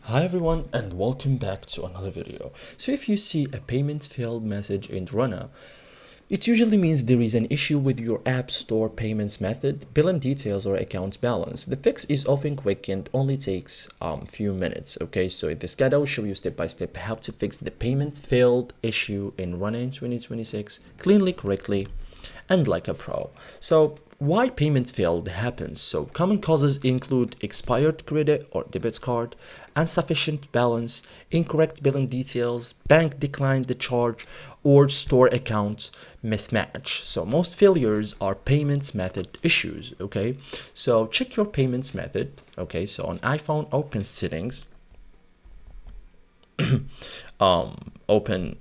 Hi everyone and welcome back to another video. So if you see a payment failed message in Runna, it usually means there is an issue with your app store payments method, billing details or account balance. The fix is often quick and only takes few minutes. Okay, so in this guide I will show you step by step how to fix the payment failed issue in Runna in 2026 cleanly, correctly, and like a pro. So why payment failed happens? So common causes include expired credit or debit card, insufficient balance, incorrect billing details, bank declined the charge, or store account mismatch. So most failures are payments method issues. Okay, so check your payments method. Okay, so on iPhone, open settings, open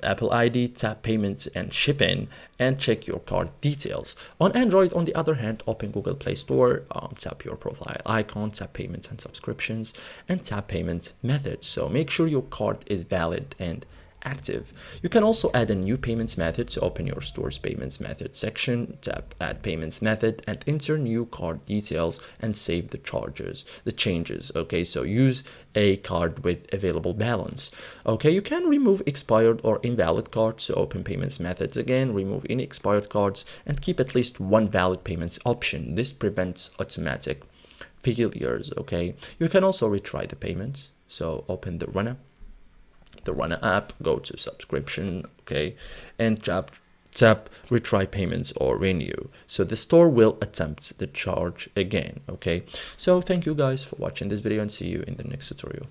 Apple ID, tap payments and shipping, and check your card details. On Android, on the other hand, open Google Play Store, tap your profile icon, tap payments and subscriptions, and tap payment methods. So make sure your card is valid and active. You can also add a new payments method to open your store's payments method section, tap add payments method and enter new card details and save the changes. Okay, so use a card with available balance. Okay, you can remove expired or invalid cards. So open payments methods again, remove any expired cards and keep at least one valid payments option. This prevents automatic failures. Okay, you can also retry the payments. So open the Runna app, go to subscription, okay, and tap retry payments or renew. So the store will attempt the charge again. Okay, so thank you guys for watching this video and see you in the next tutorial.